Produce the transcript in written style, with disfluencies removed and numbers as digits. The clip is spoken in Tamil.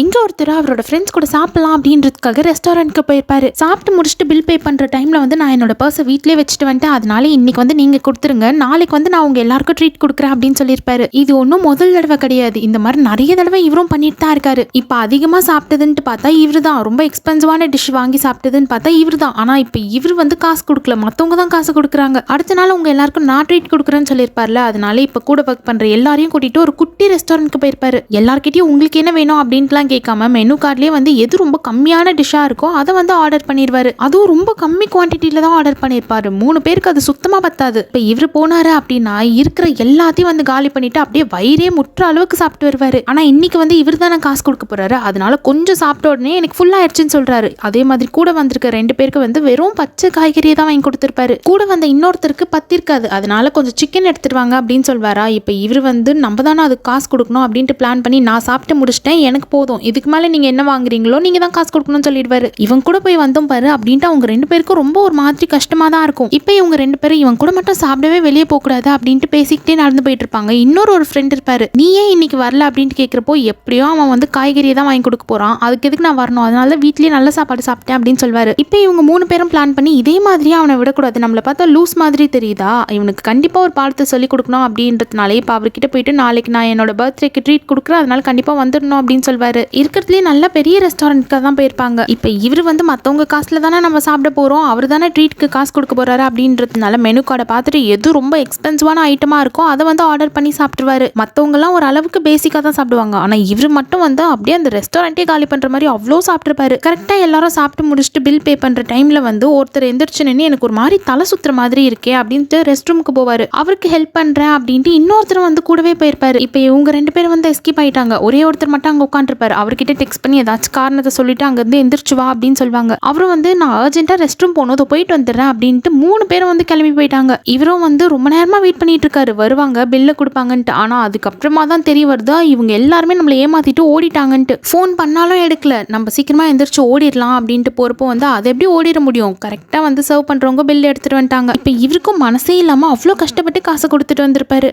இங்க ஒருத்தர் அவரோட ஃப்ரெண்ட்ஸ் கூட சாப்பிடலாம் அப்படின்றதுக்காக ரெஸ்டாரண்ட்க்கு போயிருப்பாரு. சாப்பிட்டு முடிச்சுட்டு பில் பே பண்ற டைம்ல நான் என்னோட பர்ஸை வீட்லயே வச்சுட்டு வந்துட்டேன். அதனால இன்னைக்கு நீங்க கொடுத்துருங்க, நாளைக்கு நான் உங்க எல்லாருக்கும் ட்ரீட் கொடுக்குறேன் அப்படின்னு சொல்லியிருப்பாரு. இது ஒன்றும் முதல் தடவை கிடையாது. இந்த மாதிரி நிறைய தடவை இவரும் பண்ணிட்டு தான் இருக்காரு. இப்ப அதிகமா சாப்பிட்டதுன்னு பார்த்தா இவரு தான். ரொம்ப எக்ஸ்பென்சிவான டிஷ் வாங்கி சாப்பிட்டதுன்னு பார்த்தா இவரு தான். ஆனா இப்ப இவரு காசு கொடுக்கல, மத்தவங்க தான் காசு கொடுக்குறாங்க. அடுத்த நாள் உங்க எல்லாருக்கும் நான் ட்ரீட் கொடுக்குறேன்னு சொல்லியிருப்பார்ல. அதனால இப்ப கூட ஒர்க் பண்ற எல்லாரையும் கூட்டிட்டு ஒரு குட்டி ரெஸ்டாரண்ட்க்கு போயிருப்பாரு. எல்லார்கிட்டயும் உங்களுக்கு என்ன வேணும் அப்படின்ட்டு கேட்காம மெனு கார்ட்லயே எது ரொம்ப கம்மியான டிஷ்ஷா இருக்கோ அதை ஆர்டர் பண்ணிடுவாரு. அதுவும் ரொம்ப கம்மி குவான்டிட்டியில தான் ஆர்டர் பண்ணிருப்பாரு. 3 பேருக்கு அது சுத்தமா பத்தாது. இப்ப இவரு போனாரு அப்படின்னா இருக்கிற எல்லாத்தையும் காலி பண்ணிட்டு அப்படியே வயிறே முற்ற அளவுக்கு சாப்பிட்டு வருவாரு. ஆனா இன்னைக்கு இவர் தானே காசு கொடுக்க போறாரு. அதனால கொஞ்சம் சாப்பிட்ட உடனே எனக்கு ஃபுல் ஆயிடுச்சுன்னு சொல்றாரு. அதே மாதிரி கூட வந்திருக்க 2 பேருக்கு வெறும் பச்சை காய்கறியை தான் வாங்கி கொடுத்திருப்பாரு. கூட வந்த இன்னொருத்தருக்கு பத்திருக்காது. அதனால கொஞ்சம் சிக்கன் எடுத்துருவாங்க அப்படின்னு சொல்வாரா. இப்ப இவரு நம்ம தானே அதுக்கு காசு கொடுக்கணும் அப்படின்ட்டு பிளான் பண்ணி நான் சாப்பிட்டு முடிச்சிட்டேன், எனக்கு போதும், இதுக்கு மேல நீங்க என்ன வாங்குறீங்களோ நீங்க தான் காசு கொடுக்கணும்னு சொல்லிடுவாரு. இவன் கூட போய் வந்தோம் பாரு அப்படின்ட்டு அவங்க 2 பேருக்கும் ரொம்ப ஒரு மாதிரி கஷ்டமா தான் இருக்கும். இப்ப இவங்க 2 பேரும் இவன் கூட மட்டும் சாப்பிடவே வெளியே போக கூடாது அப்படின்ட்டு பேசிக்கிட்டே நடந்து போயிட்டு இருப்பாங்க. இன்னொரு ஃப்ரெண்ட் இருப்பாரு. நீ ஏன் இன்னைக்கு வரல அப்படின்னு கேட்கிறப்போ எப்படியோ அவன் காய்கறியை தான் வாங்கி கொடுக்க போறான், அதுக்கு எதுக்கு நான் வரணும், அதனால வீட்லயே நல்ல சாப்பாடு சாப்பிட்டேன் அப்படின்னு சொல்வாரு. இப்ப இவங்க 3 பேரும் பிளான் பண்ணி இதே மாதிரியே அவனை விடக்கூடாது, நம்மளை பார்த்தா லூஸ் மாதிரி தெரியுதா, இவனுக்கு கண்டிப்பா ஒரு பாடத்தை சொல்லி கொடுக்கணும் அப்படின்றதுனால இப்ப அவர்கிட்ட போயிட்டு நாளைக்கு நான் என்னோட பர்த்டேக்கு ட்ரீட் கொடுக்குறேன், அதனால கண்டிப்பா வந்துடணும் அப்படின்னு சொல்வாரு. இருக்கிறதுலேயே நல்ல பெரிய ரெஸ்டாரண்ட்க்கு தான் போயிருப்பாங்க. இப்போ இவர் மற்றவங்க காசுல தானே நம்ம சாப்பிட போகிறோம், அவர் தானே ட்ரீட்க்கு காசு கொடுக்க போறாரு அப்படின்றதுனால மெனு கார்டை பார்த்துட்டு எது ரொம்ப எக்ஸ்பென்சிவான ஐட்டமா இருக்கோ அதை ஆர்டர் பண்ணி சாப்பிட்டுருவாரு. மற்றவங்கலாம் ஒரு அளவுக்கு பேசிக்காக தான் சாப்பிடுவாங்க. ஆனால் இவர் மட்டும் அப்படியே அந்த ரெஸ்டாரண்ட்டே காலி பண்ணுற மாதிரி அவ்வளோ சாப்பிட்டுருப்பாரு. கரெக்டாக எல்லாரும் சாப்பிட்டு முடிச்சுட்டு பில் பே பண்ணுற டைமில் ஒருத்தர் எந்திரிச்சு நின்று எனக்கு ஒரு மாதிரி தலை சுத்துற மாதிரி இருக்கே அப்படின்ட்டு ரெஸ்ட் ரூமுக்கு போவார். அவருக்கு ஹெல்ப் பண்ணுறேன் அப்படின்ட்டு இன்னொருத்தர் கூடவே போயிருப்பாரு. இப்போ இவங்க 2 பேரும் எஸ்கேப் ஆயிட்டாங்க. ஒரே ஒருத்தர் மட்டும் அங்கே உட்காந்துருப்பாரு. அவர்கிட்ட டெக்ஸ்ட் பண்ணி ஏதாச்சும் காரணத்தை சொல்லிட்டு அங்கேருந்து எந்திரிச்சு வா அப்படின்னு சொல்லுவாங்க. அவரும் நான் அர்ஜென்ட்டாக ரெஸ்ட் ரூம் போனோம், போயிட்டு வந்துடுறேன் அப்படின்ட்டு 3 பேரும் கிளம்பி போயிட்டாங்க. இவரும் ரொம்ப நேரமா வெயிட் பண்ணிட்டு இருக்காரு, வருவாங்க பில்லை கொடுப்பாங்கன்ட்டு. ஆனா அதுக்கப்புறமா தான் தெரிய வருதா இவங்க எல்லாருமே நம்மளை ஏமாத்திட்டு ஓடிட்டாங்கன்ட்டு. ஃபோன் பண்ணாலும் எடுக்கல, நம்ம சீக்கிரமா எந்திரிச்சு ஓடிடலாம் அப்படின்ட்டு போறப்போ அதை எப்படி ஓடிட முடியும், கரெக்டா சர்வ் பண்றவங்க பில் எடுத்துட்டு வந்துட்டாங்க. இப்ப இவருக்கும் மனசே இல்லாம அவ்வளோ கஷ்டப்பட்டு காசை கொடுத்துட்டு வந்திருப்பாரு.